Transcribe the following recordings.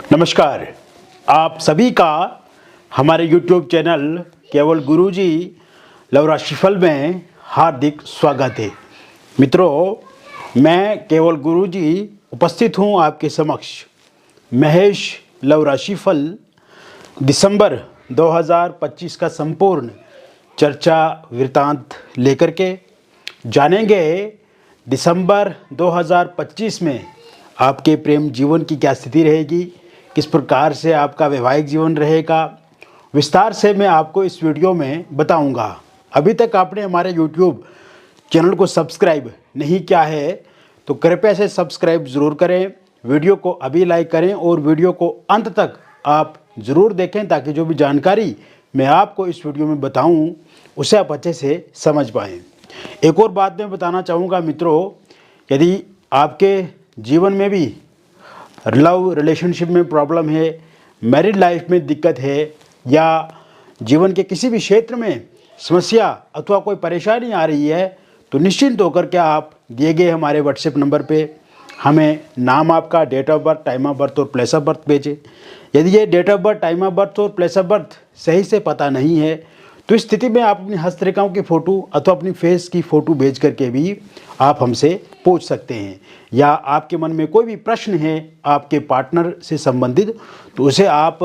नमस्कार। आप सभी का हमारे YouTube चैनल केवल गुरुजी लव राशिफल में हार्दिक स्वागत है। मित्रों, मैं केवल गुरुजी उपस्थित हूं आपके समक्ष महेश लव राशिफल दिसंबर 2025 का संपूर्ण चर्चा वृत्तांत लेकर के जानेंगे दिसंबर 2025 में आपके प्रेम जीवन की क्या स्थिति रहेगी, किस प्रकार से आपका वैवाहिक जीवन रहेगा, विस्तार से मैं आपको इस वीडियो में बताऊंगा। अभी तक आपने हमारे YouTube चैनल को सब्सक्राइब नहीं किया है तो कृपया से सब्सक्राइब ज़रूर करें, वीडियो को अभी लाइक करें और वीडियो को अंत तक आप ज़रूर देखें ताकि जो भी जानकारी मैं आपको इस वीडियो में बताऊं उसे आप अच्छे से समझ पाएँ। एक और बात मैं बताना चाहूँगा मित्रों, यदि आपके जीवन में भी लव रिलेशनशिप में प्रॉब्लम है, मैरिड लाइफ में दिक्कत है या जीवन के किसी भी क्षेत्र में समस्या अथवा कोई परेशानी आ रही है तो निश्चिंत होकर के आप दिए गए हमारे व्हाट्सएप नंबर पे हमें नाम, आपका date of birth, time of birth और प्लेस ऑफ बर्थ भेजें। यदि ये date of birth, time of birth और प्लेस ऑफ बर्थ सही से पता नहीं है तो इस स्थिति में आप अपनी हस्तरेखाओं की फ़ोटो अथवा अपनी फेस की फ़ोटो भेज करके भी आप हमसे पूछ सकते हैं, या आपके मन में कोई भी प्रश्न है आपके पार्टनर से संबंधित तो उसे आप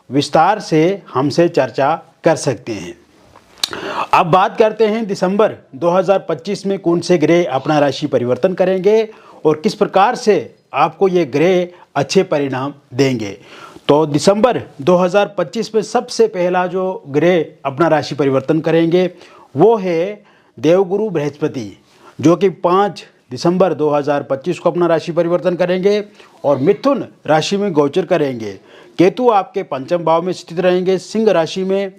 विस्तार से हमसे चर्चा कर सकते हैं। अब बात करते हैं दिसंबर 2025 में कौन से ग्रह अपना राशि परिवर्तन करेंगे और किस प्रकार से आपको ये ग्रह अच्छे परिणाम देंगे। तो दिसंबर 2025 में सबसे पहला जो ग्रह अपना राशि परिवर्तन करेंगे वो है देवगुरु बृहस्पति, जो कि 5 दिसंबर 2025 को अपना राशि परिवर्तन करेंगे और मिथुन राशि में गोचर करेंगे। केतु आपके पंचम भाव में स्थित रहेंगे सिंह राशि में।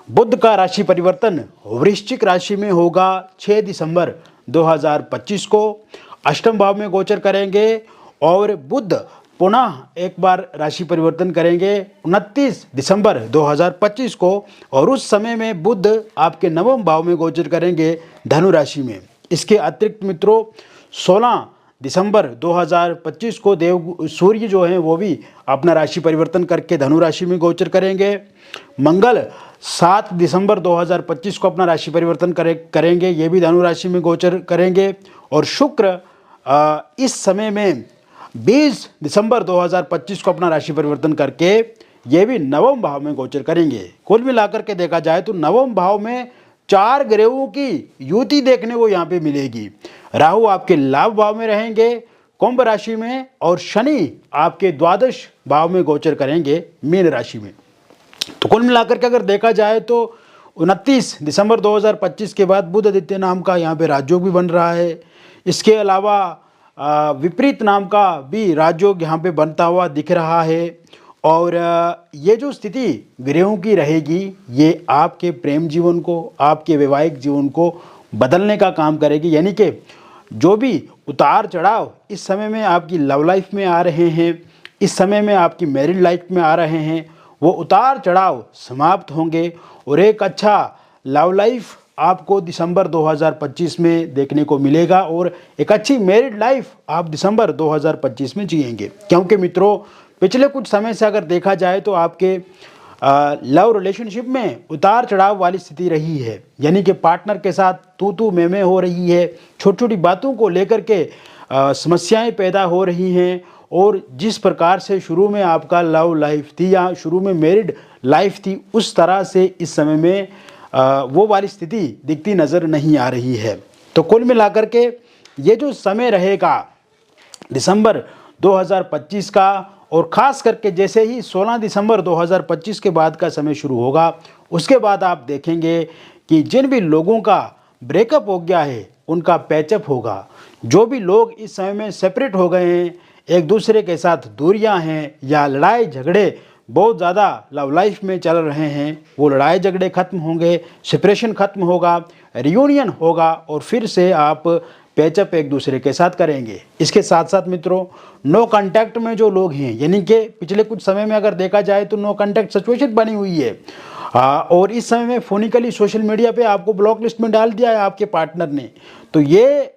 बुध का राशि परिवर्तन वृश्चिक राशि में होगा 6 दिसंबर 2025 को, अष्टम भाव में गोचर करेंगे और बुध पुनः एक बार राशि परिवर्तन करेंगे 29 दिसंबर 2025 को, और उस समय में बुध आपके नवम भाव में गोचर करेंगे धनु राशि में। इसके अतिरिक्त मित्रों 16 दिसंबर 2025 को सूर्य जो हैं वो भी अपना राशि परिवर्तन करके धनु राशि में गोचर करेंगे। मंगल 7 दिसंबर 2025 को अपना राशि परिवर्तन करेंगे, ये भी धनु राशि में गोचर करेंगे। और शुक्र इस समय में 20 दिसंबर 2025 को अपना राशि परिवर्तन करके ये भी नवम भाव में गोचर करेंगे। कुल मिलाकर के देखा जाए तो नवम भाव में 4 ग्रहों की युति देखने को यहाँ पे मिलेगी। राहु आपके लाभ भाव में रहेंगे कुंभ राशि में, और शनि आपके द्वादश भाव में गोचर करेंगे मीन राशि में। तो कुल मिलाकर के अगर देखा जाए तो 29 दिसंबर 2025 के बाद बुध आदित्य नाम का यहाँ पे राजयोग भी बन रहा है। इसके अलावा विपरीत नाम का भी राजयोग यहाँ पे बनता हुआ दिख रहा है। और ये जो स्थिति ग्रहों की रहेगी ये आपके प्रेम जीवन को, आपके वैवाहिक जीवन को बदलने का काम करेगी। यानी कि जो भी उतार चढ़ाव इस समय में आपकी लव लाइफ में आ रहे हैं, इस समय में आपकी मैरिड लाइफ में आ रहे हैं, वो उतार चढ़ाव समाप्त होंगे और एक अच्छा लव लाइफ आपको दिसंबर 2025 में देखने को मिलेगा और एक अच्छी मैरिड लाइफ आप दिसंबर 2025 में जिएंगे। क्योंकि मित्रों पिछले कुछ समय से अगर देखा जाए तो आपके लव रिलेशनशिप में उतार चढ़ाव वाली स्थिति रही है, यानी कि पार्टनर के साथ तू मैं हो रही है, छोटी छोटी बातों को लेकर के समस्याएं पैदा हो रही हैं। और जिस प्रकार से शुरू में आपका लव लाइफ थी या शुरू में मैरिड लाइफ थी उस तरह से इस समय में वो वाली स्थिति दिखती नज़र नहीं आ रही है। तो कुल मिलाकर के ये जो समय रहेगा दिसंबर 2025 का, और ख़ास करके जैसे ही 16 दिसंबर 2025 के बाद का समय शुरू होगा उसके बाद आप देखेंगे कि जिन भी लोगों का ब्रेकअप हो गया है उनका पैचअप होगा। जो भी लोग इस समय में सेपरेट हो गए हैं, एक दूसरे के साथ दूरियां हैं या लड़ाई झगड़े बहुत ज़्यादा लव लाइफ में चल रहे हैं, वो लड़ाई झगड़े खत्म होंगे, सेपरेशन खत्म होगा, रियूनियन होगा और फिर से आप पैचअप एक दूसरे के साथ करेंगे। इसके साथ साथ मित्रों नो कांटेक्ट में जो लोग हैं, यानी कि पिछले कुछ समय में अगर देखा जाए तो नो कांटेक्ट सिचुएशन बनी हुई है और इस समय में फोनिकली सोशल मीडिया पे आपको ब्लॉक लिस्ट में डाल दिया है आपके पार्टनर ने, तो ये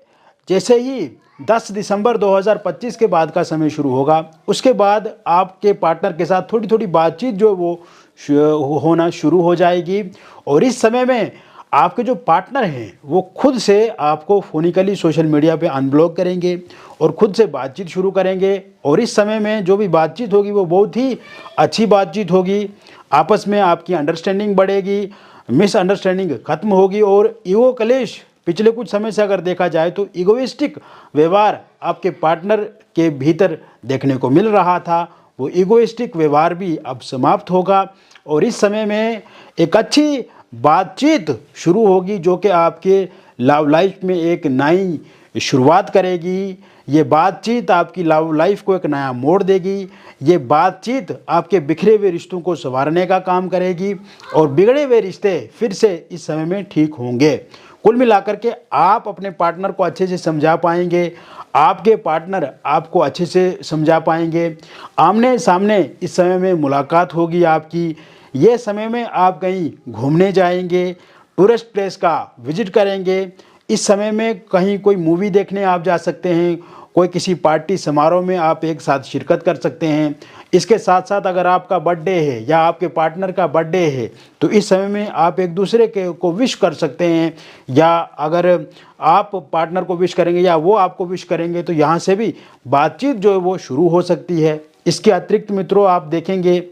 जैसे ही 10 दिसंबर 2025 के बाद का समय शुरू होगा। उसके बाद आपके पार्टनर के साथ थोड़ी थोड़ी बातचीत जो वो होना शुरू हो जाएगी। और इस समय में आपके जो पार्टनर हैं वो खुद से आपको फोनिकली सोशल मीडिया पे अनब्लॉक करेंगे और खुद से बातचीत शुरू करेंगे। और इस समय में जो भी बातचीत होगी वो बहुत ही अच्छी बातचीत होगी। आपस में आपकी अंडरस्टैंडिंग बढ़ेगी, मिसअंडरस्टैंडिंग खत्म होगी। और ईगो क्लेश पिछले कुछ समय से अगर देखा जाए तो ईगोइस्टिक व्यवहार आपके पार्टनर के भीतर देखने को मिल रहा था, वो ईगोइस्टिक व्यवहार भी अब समाप्त होगा। और इस समय में एक अच्छी बातचीत शुरू होगी जो कि आपके लव लाइफ में एक नई शुरुआत करेगी। ये बातचीत आपकी लव लाइफ को एक नया मोड़ देगी। ये बातचीत आपके बिखरे हुए रिश्तों को संवारने का काम करेगी और बिगड़े हुए रिश्ते फिर से इस समय में ठीक होंगे। कुल मिलाकर के आप अपने पार्टनर को अच्छे से समझा पाएंगे, आपके पार्टनर आपको अच्छे से समझा पाएंगे। आमने सामने इस समय में मुलाकात होगी आपकी। ये समय में आप कहीं घूमने जाएंगे, टूरिस्ट प्लेस का विजिट करेंगे। इस समय में कहीं कोई मूवी देखने आप जा सकते हैं, कोई किसी पार्टी समारोह में आप एक साथ शिरकत कर सकते हैं। इसके साथ साथ अगर आपका बर्थडे है या आपके पार्टनर का बर्थडे है तो इस समय में आप एक दूसरे के को विश कर सकते हैं, या अगर आप पार्टनर को विश करेंगे या वो आपको विश करेंगे तो यहाँ से भी बातचीत जो है वो शुरू हो सकती है। इसके अतिरिक्त मित्रों आप देखेंगे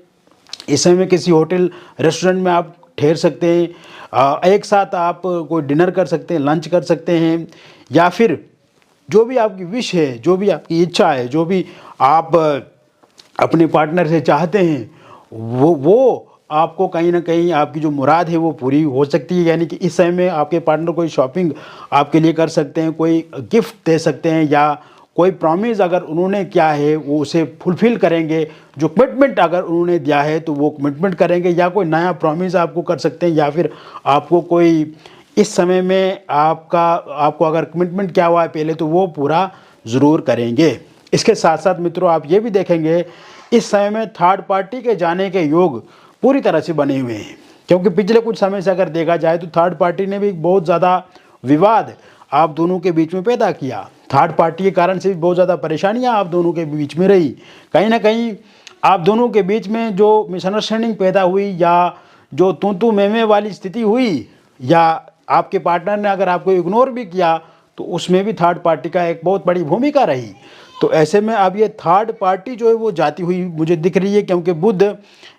इस समय में किसी होटल रेस्टोरेंट में आप ठहर सकते हैं, एक साथ आप कोई डिनर कर सकते हैं, लंच कर सकते हैं, या फिर जो भी आपकी विश है, जो भी आपकी इच्छा है, जो भी आप अपने पार्टनर से चाहते हैं वो आपको कहीं ना कहीं आपकी जो मुराद है वो पूरी हो सकती है। यानी कि इस समय में आपके पार्टनर कोई शॉपिंग आपके लिए कर सकते हैं, कोई गिफ्ट दे सकते हैं, या कोई प्रॉमिस अगर उन्होंने किया है वो उसे फुलफ़िल करेंगे। जो कमिटमेंट अगर उन्होंने दिया है तो वो कमिटमेंट करेंगे, या कोई नया प्रॉमिस आपको कर सकते हैं, या फिर आपको कोई इस समय में आपको अगर कमिटमेंट किया हुआ है पहले तो वो पूरा ज़रूर करेंगे। इसके साथ साथ मित्रों आप ये भी देखेंगे इस समय में थर्ड पार्टी के जाने के योग पूरी तरह से बने हुए हैं, क्योंकि पिछले कुछ समय से अगर देखा जाए तो थर्ड पार्टी ने भी बहुत ज़्यादा विवाद आप दोनों के बीच में पैदा किया। थर्ड पार्टी के कारण से भी बहुत ज़्यादा परेशानियां आप दोनों के बीच में रही। कहीं ना कहीं आप दोनों के बीच में जो मिसअंडरस्टैंडिंग पैदा हुई, या जो तू मैं वाली स्थिति हुई, या आपके पार्टनर ने अगर आपको इग्नोर भी किया तो उसमें भी थर्ड पार्टी का एक बहुत बड़ी भूमिका रही। तो ऐसे में अब ये थर्ड पार्टी जो है वो जाती हुई मुझे दिख रही है, क्योंकि बुध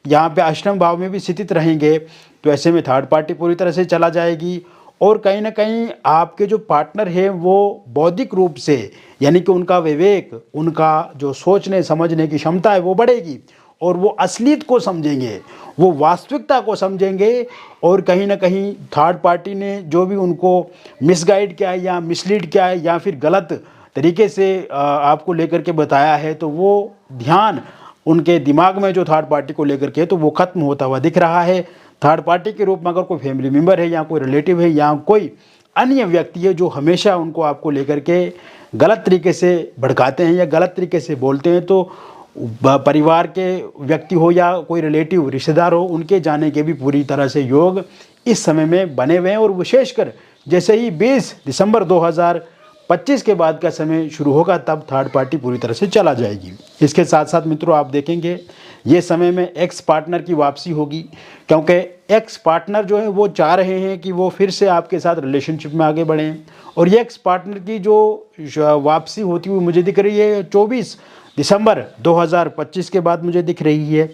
यहाँ पे अष्टम भाव में भी स्थित रहेंगे। तो ऐसे में थर्ड पार्टी पूरी तरह से चला जाएगी। और कहीं ना कहीं आपके जो पार्टनर हैं वो बौद्धिक रूप से, यानी कि उनका विवेक, उनका जो सोचने समझने की क्षमता है वो बढ़ेगी, और वो असलियत को समझेंगे, वो वास्तविकता को समझेंगे। और कहीं ना कहीं थर्ड पार्टी ने जो भी उनको मिसगाइड किया है या मिसलीड किया है या फिर गलत तरीके से आपको लेकर के बताया है, तो वो ध्यान उनके दिमाग में जो थर्ड पार्टी को लेकर के तो वो ख़त्म होता हुआ दिख रहा है। थर्ड पार्टी के रूप में अगर कोई फैमिली मेम्बर है या कोई रिलेटिव है या कोई अन्य व्यक्ति है जो हमेशा उनको आपको लेकर के गलत तरीके से भड़काते हैं या गलत तरीके से बोलते हैं, तो परिवार के व्यक्ति हो या कोई रिलेटिव रिश्तेदार हो, उनके जाने के भी पूरी तरह से योग इस समय में बने हुए हैं। और विशेषकर जैसे ही 20 दिसंबर 2025 के बाद का समय शुरू होगा तब थर्ड पार्टी पूरी तरह से चला जाएगी। इसके साथ साथ मित्रों आप देखेंगे ये समय में एक्स पार्टनर की वापसी होगी, क्योंकि एक्स पार्टनर जो है वो चाह रहे हैं कि वो फिर से आपके साथ रिलेशनशिप में आगे बढ़ें। और ये एक्स पार्टनर की जो वापसी होती हुई मुझे दिख रही है 24 दिसंबर 2025 के बाद मुझे दिख रही है।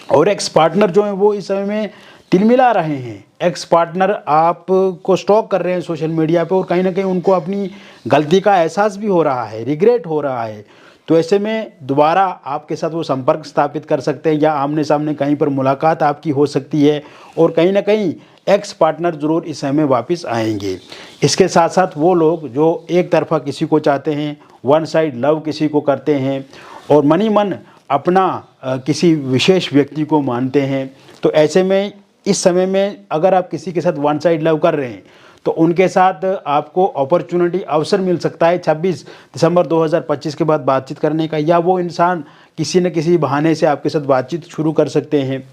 और एक्स पार्टनर जो हैं वो इस समय में तिलमिला रहे हैं। एक्स पार्टनर आपको स्टॉक कर रहे हैं सोशल मीडिया पे, और कहीं ना कहीं उनको अपनी गलती का एहसास भी हो रहा है, रिग्रेट हो रहा है। तो ऐसे में दोबारा आपके साथ वो संपर्क स्थापित कर सकते हैं, या आमने सामने कहीं पर मुलाकात आपकी हो सकती है। और कहीं ना कहीं एक्स पार्टनर ज़रूर इस समय वापस आएंगे। इसके साथ साथ वो लोग जो एक तरफा किसी को चाहते हैं, वन साइड लव किसी को करते हैं, और मनी मन अपना किसी विशेष व्यक्ति को मानते हैं, तो ऐसे में इस समय में अगर आप किसी के साथ वन साइड लव कर रहे हैं तो उनके साथ आपको अपॉर्चुनिटी अवसर मिल सकता है 26 दिसंबर 2025 के बाद बातचीत करने का, या वो इंसान किसी न किसी बहाने से आपके साथ बातचीत शुरू कर सकते हैं।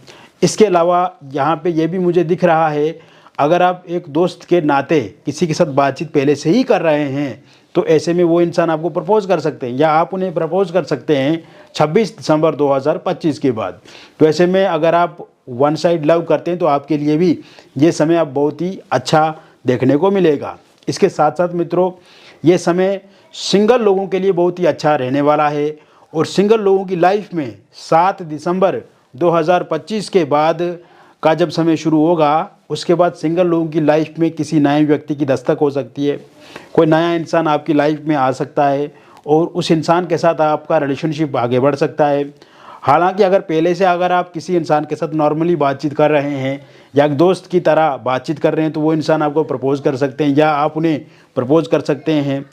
इसके अलावा यहाँ पे ये भी मुझे दिख रहा है, अगर आप एक दोस्त के नाते किसी के साथ बातचीत पहले से ही कर रहे हैं तो ऐसे में वो इंसान आपको प्रपोज कर सकते हैं या आप उन्हें प्रपोज कर सकते हैं 26 दिसंबर 2025 के बाद। तो ऐसे में अगर आप वन साइड लव करते हैं तो आपके लिए भी ये समय अब बहुत ही अच्छा देखने को मिलेगा। इसके साथ साथ मित्रों, ये समय सिंगल लोगों के लिए बहुत ही अच्छा रहने वाला है और सिंगल लोगों की लाइफ में 7 दिसंबर 2025 के बाद का जब समय शुरू होगा, उसके बाद सिंगल लोगों की लाइफ में किसी नए व्यक्ति की दस्तक हो सकती है। कोई नया इंसान आपकी लाइफ में आ सकता है और उस इंसान के साथ आपका रिलेशनशिप आगे बढ़ सकता है। हालांकि अगर पहले से अगर आप किसी इंसान के साथ नॉर्मली बातचीत कर रहे हैं या एक दोस्त की तरह बातचीत कर रहे हैं तो वो इंसान आपको प्रपोज कर सकते हैं या आप उन्हें प्रपोज कर सकते हैं।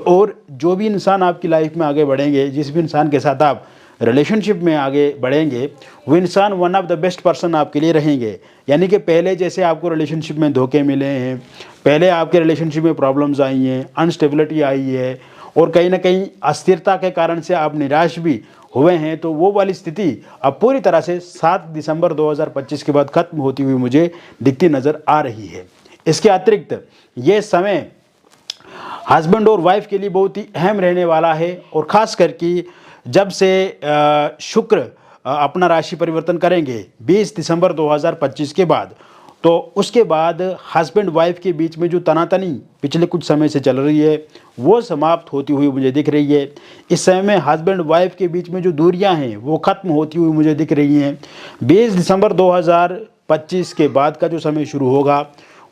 और जो भी इंसान आपकी लाइफ में आगे बढ़ेंगे, जिस भी इंसान के साथ आप रिलेशनशिप में आगे बढ़ेंगे, वो इंसान one of the best person आपके लिए रहेंगे। यानी कि पहले जैसे आपको रिलेशनशिप में धोखे मिले हैं, पहले आपके रिलेशनशिप में प्रॉब्लम्स आई हैं, अनस्टेबिलिटी आई है और कहीं ना कहीं अस्थिरता के कारण से आप निराश भी हुए हैं, तो वो वाली स्थिति अब पूरी तरह से 7 दिसंबर 2025 के बाद खत्म होती हुई मुझे दिखती नज़र आ रही है। इसके अतिरिक्त ये समय हस्बैंड और वाइफ के लिए बहुत ही अहम रहने वाला है और ख़ास करके जब से शुक्र अपना राशि परिवर्तन करेंगे 20 दिसंबर 2025 के बाद, तो उसके बाद हस्बैंड वाइफ के बीच में जो तनातनी पिछले कुछ समय से चल रही है वो समाप्त होती हुई मुझे दिख रही है। इस समय में हस्बैंड वाइफ के बीच में जो दूरियां हैं वो ख़त्म होती हुई मुझे दिख रही हैं। 20 दिसंबर 2025 के बाद का जो समय शुरू होगा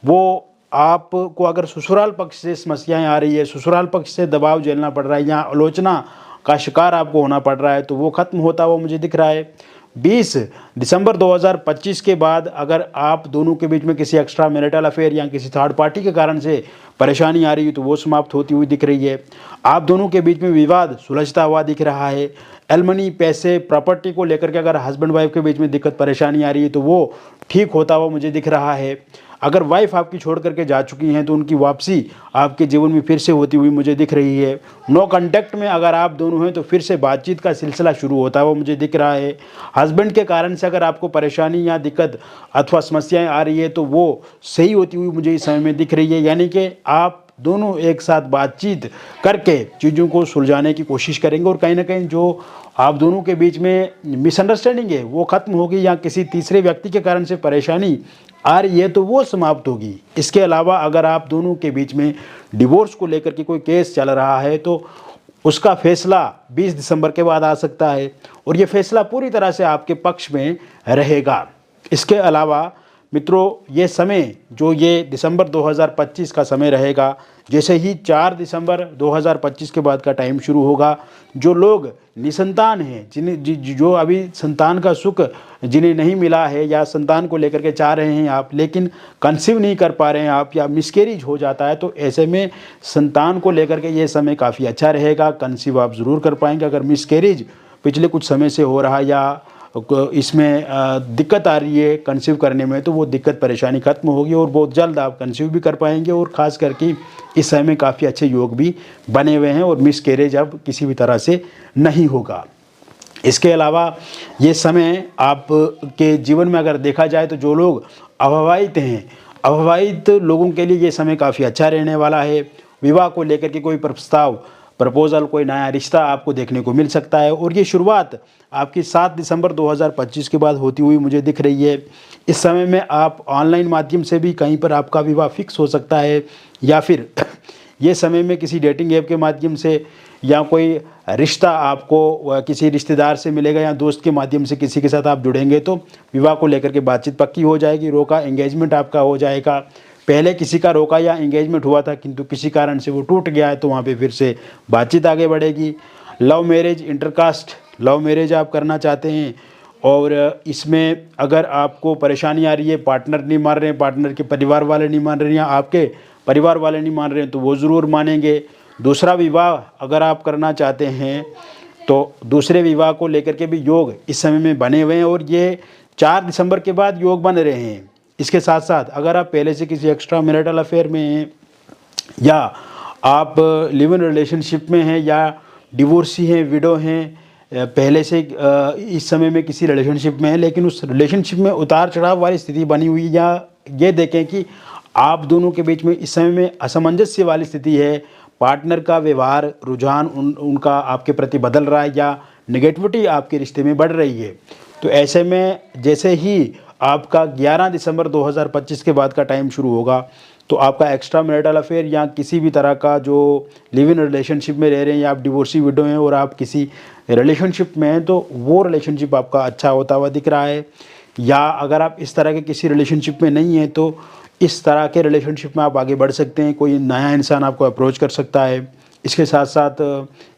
वो आपको अगर ससुराल पक्ष से समस्याएं आ रही है, ससुराल पक्ष से दबाव झेलना पड़ रहा है या आलोचना का शिकार आपको होना पड़ रहा है, तो वो ख़त्म होता हुआ मुझे दिख रहा है। 20 दिसंबर 2025 के बाद अगर आप दोनों के बीच में किसी एक्स्ट्रा मैरिटल अफेयर या किसी थर्ड पार्टी के कारण से परेशानी आ रही है तो वो समाप्त होती हुई दिख रही है। आप दोनों के बीच में विवाद सुलझता हुआ दिख रहा है। एलमनी, पैसे, प्रॉपर्टी को लेकर के अगर हस्बैंड वाइफ के बीच में दिक्कत परेशानी आ रही है तो वो ठीक होता हुआ मुझे दिख रहा है। अगर वाइफ आपकी छोड़ करके जा चुकी हैं तो उनकी वापसी आपके जीवन में फिर से होती हुई मुझे दिख रही है। नो कांटेक्ट में अगर आप दोनों हैं तो फिर से बातचीत का सिलसिला शुरू होता हुआ मुझे दिख रहा है। हस्बैंड के कारण से अगर आपको परेशानी या दिक्कत अथवा समस्याएं आ रही है तो वो सही होती हुई मुझे इस समय में दिख रही है। यानी कि आप दोनों एक साथ बातचीत करके चीज़ों को सुलझाने की कोशिश करेंगे और कहीं ना कहीं जो आप दोनों के बीच में मिसअंडरस्टैंडिंग है वो ख़त्म होगी या किसी तीसरे व्यक्ति के कारण से परेशानी आ रही है तो वो समाप्त होगी। इसके अलावा अगर आप दोनों के बीच में डिवोर्स को लेकर के कोई केस चल रहा है तो उसका फैसला 20 दिसंबर के बाद आ सकता है और ये फैसला पूरी तरह से आपके पक्ष में रहेगा। इसके अलावा मित्रों, ये समय जो ये दिसंबर 2025 का समय रहेगा, जैसे ही 4 दिसंबर 2025 के बाद का टाइम शुरू होगा, जो लोग निसंतान हैं, जिन्हें जो अभी संतान का सुख जिन्हें नहीं मिला है या संतान को लेकर के चाह रहे हैं आप लेकिन कंसीव नहीं कर पा रहे हैं आप या मिसकैरेज हो जाता है, तो ऐसे में संतान को लेकर के ये समय काफ़ी अच्छा रहेगा। कंसीव आप ज़रूर कर पाएंगे। अगर मिसकैरेज पिछले कुछ समय से हो रहा है या इसमें दिक्कत आ रही है कंसीव करने में, तो वो दिक्कत परेशानी खत्म होगी और बहुत जल्द आप कंसीव भी कर पाएंगे और ख़ास करके इस समय में काफ़ी अच्छे योग भी बने हुए हैं और मिसकैरेज अब किसी भी तरह से नहीं होगा। इसके अलावा ये समय आपके जीवन में अगर देखा जाए तो जो लोग अविवाहित हैं, अविवाहित लोगों के लिए ये समय काफ़ी अच्छा रहने वाला है। विवाह को लेकर के कोई प्रपोजल, कोई नया रिश्ता आपको देखने को मिल सकता है और ये शुरुआत आपकी 7 दिसंबर 2025 के बाद होती हुई मुझे दिख रही है। इस समय में आप ऑनलाइन माध्यम से भी कहीं पर आपका विवाह फिक्स हो सकता है या फिर ये समय में किसी डेटिंग ऐप के माध्यम से या कोई रिश्ता आपको किसी रिश्तेदार से मिलेगा या दोस्त के माध्यम से किसी के साथ आप जुड़ेंगे तो विवाह को लेकर के बातचीत पक्की हो जाएगी। रोका एंगेजमेंट आपका हो जाएगा। पहले किसी का रोका या एंगेजमेंट हुआ था किंतु किसी कारण से वो टूट गया है तो वहाँ पे फिर से बातचीत आगे बढ़ेगी। Love marriage, intercaste love marriage आप करना चाहते हैं और इसमें अगर आपको परेशानी आ रही है, पार्टनर नहीं मान रहे हैं, पार्टनर के परिवार वाले नहीं मान रहे हैं या आपके परिवार वाले नहीं मान रहे हैं तो वो ज़रूर मानेंगे। दूसरा विवाह अगर आप करना चाहते हैं तो दूसरे विवाह को लेकर के भी योग इस समय में बने हुए हैं और ये 4 दिसंबर के बाद योग बन रहे हैं। इसके साथ साथ अगर आप पहले से किसी एक्स्ट्रा मैरिटल अफेयर में हैं या आप लिव इन रिलेशनशिप में हैं या डिवोर्सी हैं, विडो हैं, पहले से इस समय में किसी रिलेशनशिप में है लेकिन उस रिलेशनशिप में उतार चढ़ाव वाली स्थिति बनी हुई या ये देखें कि आप दोनों के बीच में इस समय में असमंजस्य वाली स्थिति है, पार्टनर का व्यवहार, रुझान उनका आपके प्रति बदल रहा है या नेगेटिविटी आपके रिश्ते में बढ़ रही है। तो ऐसे में जैसे ही आपका 11 दिसंबर 2025 के बाद का टाइम शुरू होगा तो आपका एक्स्ट्रा मैरिटल अफेयर या किसी भी तरह का जो लिव इन रिलेशनशिप में रह रहे हैं या आप डिवोर्सी विडो हैं और आप किसी रिलेशनशिप में हैं, तो वो रिलेशनशिप आपका अच्छा होता हुआ दिख रहा है। या अगर आप इस तरह के किसी रिलेशनशिप में नहीं हैं तो इस तरह के रिलेशनशिप में आप आगे बढ़ सकते हैं। कोई नया इंसान आपको अप्रोच कर सकता है, इसके साथ साथ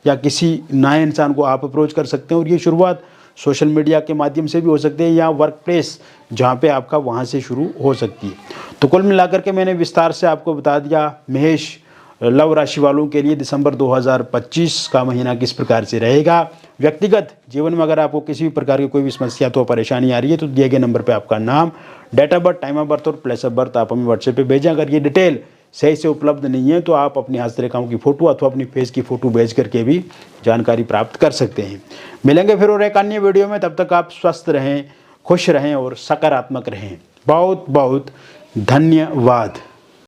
या किसी नए इंसान को आप अप्रोच कर सकते हैं। और ये शुरुआत सोशल मीडिया के माध्यम से भी हो सकती है या वर्क प्लेस जहाँ पे आपका वहाँ से शुरू हो सकती है। तो कुल मिलाकर के मैंने विस्तार से आपको बता दिया मेष लव राशि वालों के लिए दिसंबर 2025 का महीना किस प्रकार से रहेगा। व्यक्तिगत जीवन में अगर आपको किसी भी प्रकार की कोई भी समस्या तो परेशानी आ रही है तो दिए गए नंबर पे आपका नाम, date of birth, time of birth और प्लेस ऑफ बर्थ आप हमें व्हाट्सएप पे भेजें। अगर ये डिटेल सही से उपलब्ध नहीं है तो आप अपनी हस्तरेखाओं की फ़ोटो अथवा अपनी फेस की फ़ोटो भेज करके भी जानकारी प्राप्त कर सकते हैं। मिलेंगे फिर और एक अन्य वीडियो में, तब तक आप स्वस्थ रहें, खुश रहें और सकारात्मक रहें। बहुत बहुत धन्यवाद।